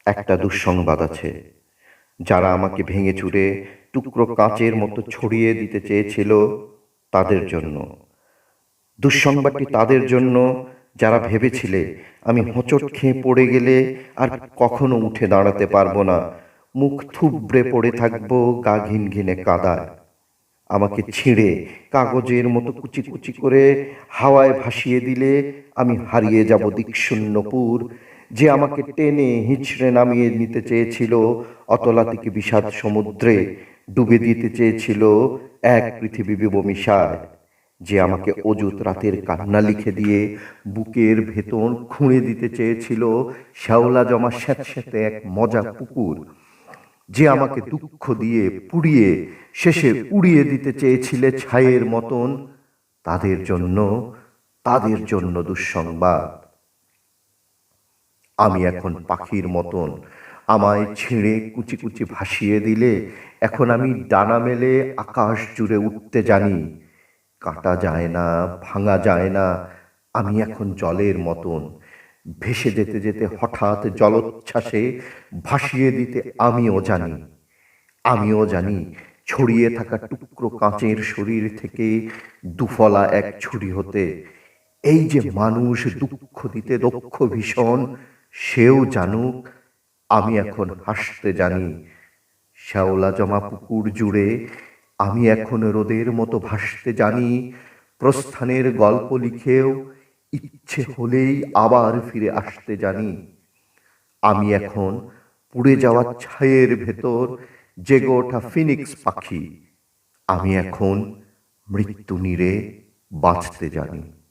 একটা দুঃসংবাদ আছে। যারা আমাকে ভেঙে চুরে টুকরো কাঁচের মতো ছড়িয়ে দিতে চেয়েছিল, তাদের জন্য। দুঃসংবাদটি তাদের জন্য যারা ভেবেছিলে আমি হোঁচট খেয়ে পড়ে গেলে আর কখনো উঠে দাঁড়াতে পারবো না, মুখ থুবড়ে পড়ে থাকবো গা ঘিন ঘিনে কাদায়। আমাকে ছিঁড়ে কাগজের মতো কুচি কুচি করে হাওয়ায় ভাসিয়ে দিলে আমি হারিয়ে যাব দিকশূন্যপুর। যে আমাকে টেনে হিঁচড়ে নামিয়ে নিতে চেয়েছিল অতলাতিকে বিষাদ সমুদ্রে, ডুবে দিতে চেয়েছিল এক পৃথিবী বিবমিশায়। যে আমাকে অযুত রাতের কান্না লিখে দিয়ে বুকের ভেতর খুঁড়ে দিতে চেয়েছিল শ্যাওলা জমা স্যাঁতস্যাঁতে এক মজা পুকুর। যে আমাকে দুঃখ দিয়ে পুড়িয়ে শেষে উড়িয়ে দিতে চেয়েছিলে ছাইয়ের মতন, তাদের জন্য দুঃসংবাদ। আমি এখন পাখির মতন, আমায় ছিঁড়ে কুচি কুচি ভাসিয়ে দিলে এখন আমি ডানা মেলে আকাশ জুড়ে উঠতে জানি। কাটা যায় না, ভাঙা যায় না, আমি এখন জলের মতন। ভেসে যেতে যেতে হঠাৎ জলোচ্ছ্বাসে ভাসিয়ে দিতে আমিও জানি ছড়িয়ে থাকা টুকরো কাঁচের শরীর থেকে দুফলা এক ছুরি হতে। এই যে মানুষ দুঃখ দিতে দক্ষ ভীষণ, সেও জানুক আমি এখন হাসতে জানি। শ্যাওলা জমা পুকুর জুড়ে আমি এখন রোদের মতো ভাসতে জানি। প্রস্থানের গল্প লিখেও ইচ্ছে হলেই আবার ফিরে আসতে জানি। আমি এখন পুড়ে যাওয়া ছাইয়ের ভেতর জেগে ওঠা ফিনিক্স পাখি। আমি এখন মৃত্যু নীড়ে বাঁচতে জানি।